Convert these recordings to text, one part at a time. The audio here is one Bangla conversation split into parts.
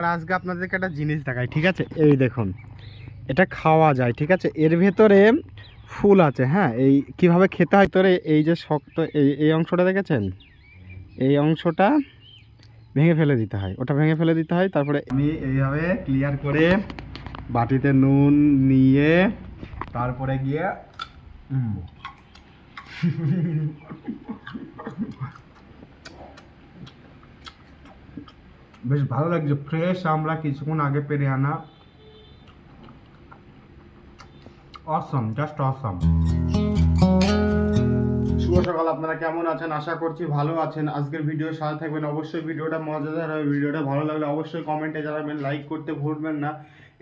আজকে আপনাদেরকে একটা জিনিস দেখাই, ঠিক আছে? এই দেখুন, এটা খাওয়া যায়, ঠিক আছে? এর ভেতরে ফুল আছে। হ্যাঁ, এই কিভাবে খেতে হয় তোরে, এই যে শক্ত এই অংশটা দেখেছেন, এই অংশটা ভেঙে ফেলে দিতে হয়, ওটা ভেঙে ফেলে দিতে হয়। তারপরে আমি এইভাবে ক্লিয়ার করে বাটিতে নুন নিয়ে তারপরে গিয়ে বেশ ভালো লাগছে। ফ্রেশ আমরা কিছুক্ষণ আগে পেরে আনা। অসম, জাস্ট অসম। শুভ সকাল, আপনারা কেমন আছেন? আশা করছি ভালো আছেন। আজকের ভিডিওর সাথে থাকবেন, অবশ্যই ভিডিওটা মজাদার হবে। ভিডিওটা ভালো লাগলে অবশ্যই কমেন্টে জানাবেন, লাইক করতে ভুলবেন না।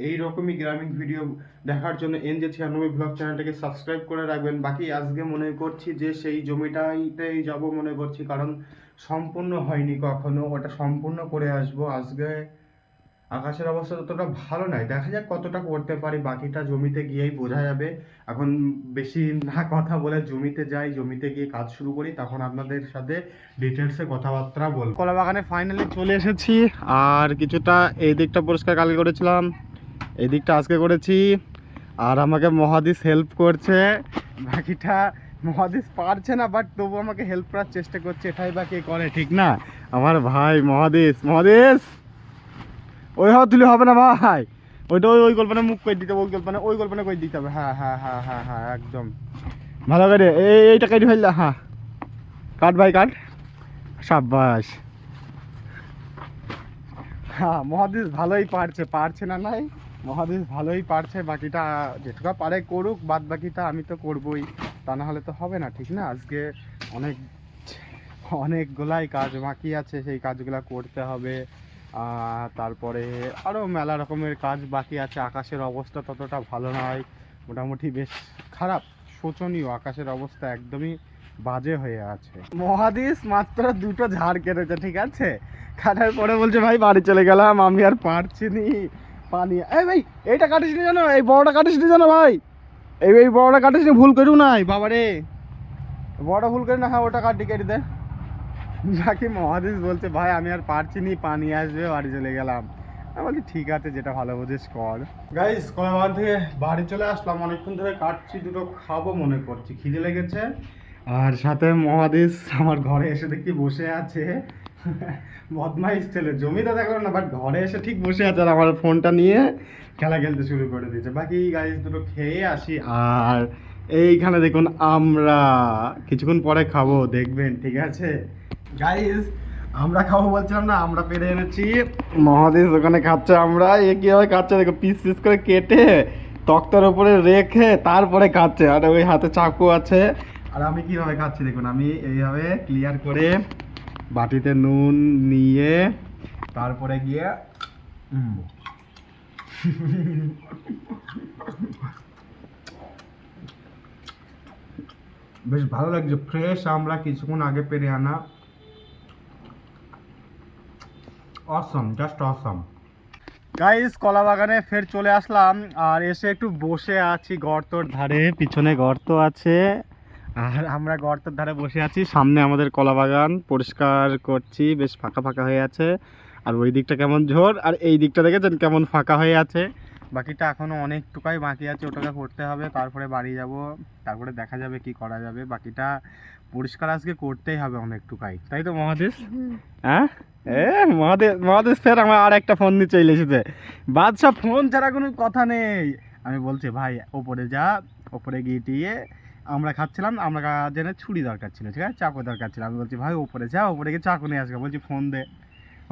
এই রকমই গ্রামীণ ভিডিও দেখার জন্য NJ96 ব্লগ চ্যানেলটাকে সাবস্ক্রাইব করে রাখবেন। বাকি আজকে মনে করছি যে সেই জমিটাইতেই যাব মনে করছি, কারণ সম্পূর্ণ হয়নি কখনো, ওটা সম্পূর্ণ করে আসবো আজকে। আকাশের অবস্থা ততটা ভালো নাই, দেখা যাক কতটা করতে পারি, বাকিটা জমিতে গিয়েই বোঝা যাবে। এখন বেশি না কথা বলে জমিতে যাই, জমিতে গিয়ে কাজ শুরু করি, তখন আপনাদের সাথে ডিটেলসে কথাবার্তা বলবো। কলা বাগানে ফাইনালি চলে এসেছি। আর কিছুটা এই দিকটা পরিষ্কার কালকে করেছিলাম, এই দিকটা আজকে করেছি। আর আমাকে মহাদিস হেল্প করছে, বাকিটা মহাদিস পারছে না, বাট তবু আমাকে হেল্প করার চেষ্টা করছে। এটাই বা কে করে, ঠিক না? আমার ভাই মহাদিস। মহাদিস ওই হাওয়া তুলে হবে না ভাই, ওইটা ওই কল্পনা মুখ করে দিতে হবে, ওই কল্পনা করে দিতে হবে। হ্যাঁ হ্যাঁ হ্যাঁ হ্যাঁ হ্যাঁ, একদম ভালো করে এইটা কেটে ফেললে। হ্যাঁ, কাট ভাই কাট, সাব্বাস। হ্যাঁ, মহাদেশ ভালোই পারছে না নাই, মহাদেশ ভালোই পারছে। বাকিটা যেটুকু পারে করুক, বাদ বাকিটা আমি তো করবই, তা না হলে তো হবে না, ঠিক না? আজকে অনেকগুলাই কাজ বাকি আছে, সেই কাজগুলো করতে হবে। তারপরে আরও মেলা রকমের কাজ বাকি আছে। আকাশের অবস্থা ততটা ভালো নয়, মোটামুটি বেশ খারাপ, শোচনীয়। আকাশের অবস্থা একদমই বাজে হয়ে আছে। মহাদেশ মাত্র দুটো ঝাড় কেটেছে, ঠিক আছে? কাটার পরে বলছে ভাই বাড়ি চলে গেলাম, আমি আর পারছি নি পানি। এই ভাই এইটা কাটিস নি জানো, এই বড়টা কাটিস নি জানো ভাই, এই বড়টা কাটিস নি, ভুল করিও নাই বাবারে, বড়টা ভুল করি না। হ্যাঁ, ওটা কেটে দে। যাকে মহাদেশ বলছে ভাই আমি আর পারছি নি, পানি আসবে, বাড়ি চলে গেলাম। আমি বলছি ঠিক আছে, যেটা ভালো বুঝিস কর। গাইস, কলা বাগান থেকে বাড়ি চলে আসলাম, অনেকক্ষণ ধরে কাটছি, দুটো খাবো মনে করছি, খিদে লেগেছে। আর সাথে মহাদেশ আমার ঘরে এসে দেখি বসে আছে, বদমাইশ ছেলে। জমিতে দেখলাম না, বাট ঘরে এসে ঠিক বসে আছে, আর আমার ফোনটা নিয়ে খেলা খেলতে শুরু করে দিয়েছে। বাকি গাইস দুটো খেয়ে আসি। আর এইখানে দেখুন আমরা কিছুক্ষণ পরে খাবো, দেখবেন, ঠিক আছে গাইস? আমরা খাবো বলছিলাম না, আমরা পেরে এনেছি। মহাদেশ ওখানে খাচ্ছে, আমরা এ কিভাবে খাচ্ছে দেখো, পিস পিস করে কেটে তক্তার উপরে রেখে তারপরে খাচ্ছে। আর ওই হাতে চাকু আছে। আর আমি কিভাবে খাচ্ছি দেখুন, আমি এইভাবে ক্লিয়ার করে বাটিতে নুন নিয়ে তারপরে গিয়ে বেশ ভালো লাগছে। ফ্রেশ আমরা কিছুক্ষণ আগে পেরে আনা। অসম, জাস্ট অসম। গাইস, কলা বাগানে ফের চলে আসলাম। আর এসে একটু বসে আছি গর্তর ধারে, পিছনে গর্ত আছে, আর আমরা গর্তের ধারে বসে আছি। সামনে আমাদের কলা বাগান পরিষ্কার করছি, বেশ ফাঁকা ফাঁকা হয়ে আছে। আর ওই দিকটা কেমন ঝোর, আর এই দিকটা দেখেছেন কেমন ফাঁকা হয়ে আছে। বাকিটা এখনো অনেকটুকাই বাকি আছে, ওটাকে করতে হবে, তারপরে বাড়ি যাব, তারপরে দেখা যাবে কি করা যাবে। বাকিটা পরিষ্কার আজকে করতেই হবে অনেকটুকাই, তাই তো মহাদেশ? হ্যাঁ, মহাদেশ ফের আমার আর একটা ফোন নিয়ে চলে এসেছে। বাদশা ফোন ছাড়া কোনো কথা নেই। আমি বলছি ভাই ওপরে যা, ওপরে গিয়ে আমরা খাচ্ছিলাম, আমরা জেনে ছুরি দরকার ছিল, ঠিক আছে, চাকু দরকার ছিল। আমি বলছি ভাই ওপরে যা, ওপরে গিয়ে চাকু নিয়ে আসগা, বলছি ফোন দে,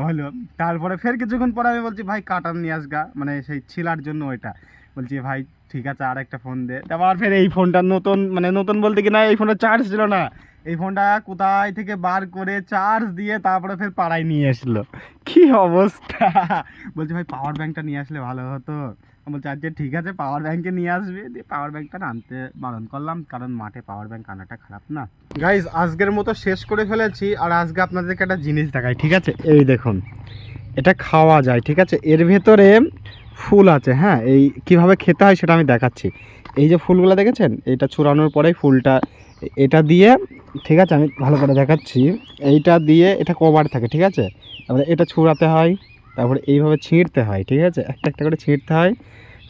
হলো। তারপরে ফের কিছুক্ষণ পরে আমি বলছি ভাই কাটার নিয়ে আসগা, মানে সেই ছিলার জন্য ওইটা। বলছি ভাই ঠিক আছে, আর একটা ফোন দে। তারপর ফের এই ফোনটা নতুন, মানে নতুন বলতে কি না, এই ফোনটা চার্জ ছিল না। এই ফোনটা কোথায় থেকে বার করে চার্জ দিয়ে তারপরে ফের পাড়ায় নিয়ে আসলো। কি অবস্থা! বলছি ভাই পাওয়ার ব্যাংকটা নিয়ে আসলে ভালো হতো। বলছে আচ্ছা ঠিক আছে, পাওয়ার ব্যাংকে নিয়ে আসবে। দিয়ে পাওয়ার ব্যাংকটা আনতে বারণ করলাম, কারণ মাঠে পাওয়ার ব্যাংক আনাটা খারাপ না। গাইজ, আজকের মতো শেষ করে ফেলেছি। আর আজকে আপনাদেরকে একটা জিনিস দেখাই, ঠিক আছে? এই দেখুন, এটা খাওয়া যায়, ঠিক আছে? এর ভেতরে ফুল আছে। হ্যাঁ, এই কিভাবে খেতে হয় সেটা আমি দেখাচ্ছি। এই যে ফুলগুলো দেখেছেন, এটা ছুরানোর পরে ফুলটা এটা দিয়ে, ঠিক আছে, আমি ভালো করে দেখাচ্ছি। এইটা দিয়ে এটা কভার থাকে, ঠিক আছে? তারপরে এটা ছুরাতে হয়, তারপরে এইভাবে ছিঁড়তে হয়, ঠিক আছে, একটা একটা করে ছিঁড়তে হয়।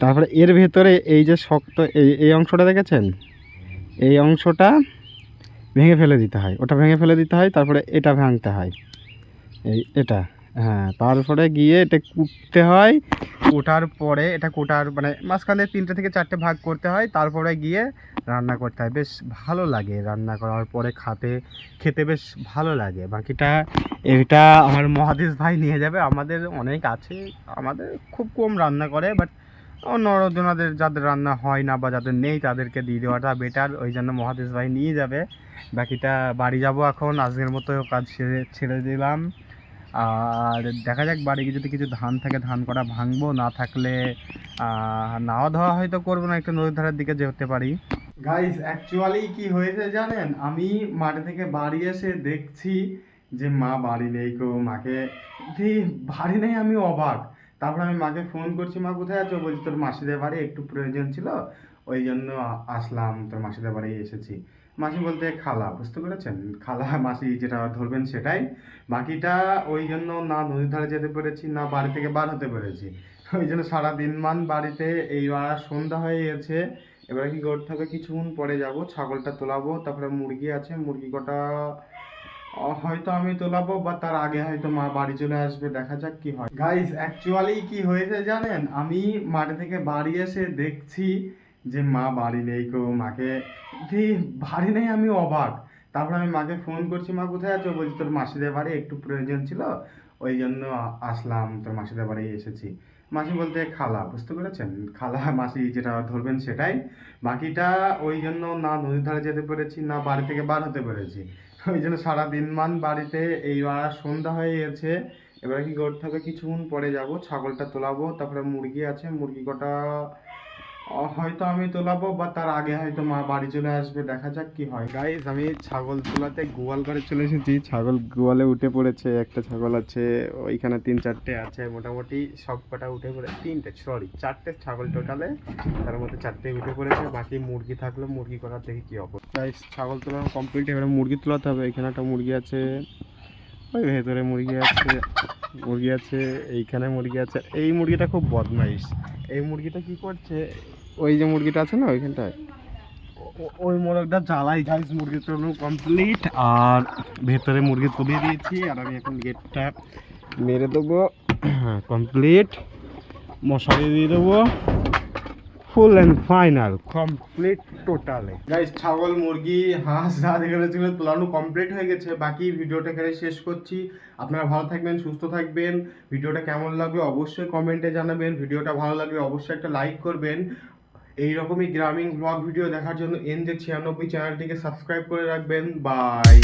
তারপরে এর ভেতরে এই যে শক্ত এই অংশটা দেখেছেন, এই অংশটা ভেঙে ফেলে দিতে হয়, ওটা ভেঙে ফেলে দিতে হয়। তারপরে এটা ভাঙতে হয়, এটা, হ্যাঁ। তারপরে গিয়ে এটা কুটতে হয়, কোটার পরে এটা কোটার মানে মাঝখানে 3টে থেকে 4টে ভাগ করতে হয়। তারপরে গিয়ে রান্না করতে হয়, বেশ ভালো লাগে রান্না করার পরে খেতে বেশ ভালো লাগে। বাকিটা এটা আমার মহাদেশ ভাই নিয়ে যাবে, আমাদের অনেক আছে, আমাদের খুব কম রান্না করে, বাট অন্যজনাদের যাদের রান্না হয় না বা যাদের নেই তাদেরকে দিয়ে দেওয়াটা বেটার, ওই জন্য মহাদেশ ভাই নিয়ে যাবে। বাকিটা বাড়ি যাব এখন, আজকের মতো কাজ ছেড়ে দিলাম। আর দেখা যাক বাড়ি গিয়ে যদি কিছু ধান থাকে ধান করা ভাঙবো, না থাকলে নাওয়া ধোয়া হয়তো করবো না, একটু নদীর ধারের দিকে যেতে পারি। গাইস অ্যাকচুয়ালি কি হয়েছে জানেন, আমি মাঠে থেকে বাড়ি এসে দেখছি যে মা বাড়ি নেই, মাকে বাড়ি নেই, আমি অবাক। তারপর আমি মাকে ফোন করছি, মা কোথায় আছো? বলছি তোর মাসিদের বাড়ি একটু প্রয়োজন ছিল, ওই জন্য আসলাম, তোর মাসিদের বাড়ি এসেছি। মাসি বলতে খালা, বুঝতে পেরেছেন, খালা মাসি যেটা ধরবেন সেটাই। বাকিটা ওই জন্য না নদীর ধারে যেতে পেরেছি, না বাড়ি থেকে বার হতে পেরেছি, ওই জন্য সারাদিন বাড়িতে। এইবার সন্ধ্যা হয়ে গেছে, এবারে কি করতে হবে, কিছুক্ষণ পরে যাব, ছাগলটা তোলাবো, তারপরে মুরগি আছে, মুরগি কটা হয়তো আমি তোলাবো বা তার আগে হয়তো মা বাড়ি চলে আসবে, দেখা যাক কি হয়। গাইস অ্যাকচুয়ালি কি হয়েছে জানেন, আমি মাঠে থেকে বাড়ি এসে দেখছি যে মা বাড়ি নেই, মাকে বাড়ি নেই, আমি অবাক। তারপর আমি মাকে ফোন করছি, মা কোথায় আছো? বলছি তোর মাসিদের বাড়ি একটু প্রয়োজন ছিল, ওই জন্য আসলাম, তোর মাসিদের বাড়ি এসেছি। মাসি বলতে খালা, বুঝতে পেরেছেন, খালা মাসি যেটা ধরবেন সেটাই। বাকিটা ওই জন্য না নদীর ধারে যেতে পেরেছি, না বাড়ি থেকে বার হতে পেরেছি, ওই জন্য সারাদিন বাড়িতে। এইবার সন্ধ্যা হয়ে গেছে, এবারে কি করতে হবে, কিছুক্ষণ পরে যাব, ছাগলটা তোলাবো, তারপরে মুরগি আছে, মুরগি কটা হয়তো আমি তোলাবো বা তার আগে হয়তো মা বাড়ি চলে আসবে, দেখা যাক কি হয়। গাইস আমি ছাগল তোলাতে গোয়াল ঘরে চলে এসেছি, ছাগল গোয়ালে উঠে পড়েছে, একটা ছাগল আছে ওইখানে, 3-4টে আছে মোটামুটি, সব কটা উঠে পড়ে, 4টে ছাগল টোটালে, তার মধ্যে 4টে উঠে পড়েছে, বাকি মুরগি থাকলো, মুরগি করার দেখি কি অবস্থা। গাইস ছাগল তোলানো কমপ্লিট, এবারে মুরগি তোলাতে হবে। এখানে একটা মুরগি আছে, ওই ভেতরে মুরগি আছে, এইখানে মুরগি আছে। এই মুরগিটা খুব বদমাইশ, এই মুরগিটা কি করছে, ওই যে মুরগিটা আছে না ওইখানটায়, ওই মোরগটা জ্বালাই। গাইস মুরগি তোলানো কমপ্লিট, আর ভেতরে মুরগি তুলে দিয়েছি, আর আমি এখন গেটটা মেরে দেবো, কমপ্লিট, মশারি দিয়ে দেবো, ফুল অ্যান্ড ফাইনাল কমপ্লিট টোটালে। গাইস ছাগল মুরগি হাঁস যা যেখানে ছিল তোলানো কমপ্লিট হয়ে গেছে, বাকি ভিডিওটা এখানে শেষ করছি। আপনারা ভালো থাকবেন, সুস্থ থাকবেন। ভিডিওটা কেমন লাগবে অবশ্যই কমেন্টে জানাবেন, ভিডিওটা ভালো লাগলে অবশ্যই একটা লাইক করবেন। এইরকমই গ্রামীণ ব্লগ ভিডিও দেখার জন্য NJ96 চ্যানেলটিকে সাবস্ক্রাইব করে রাখবেন। বাই।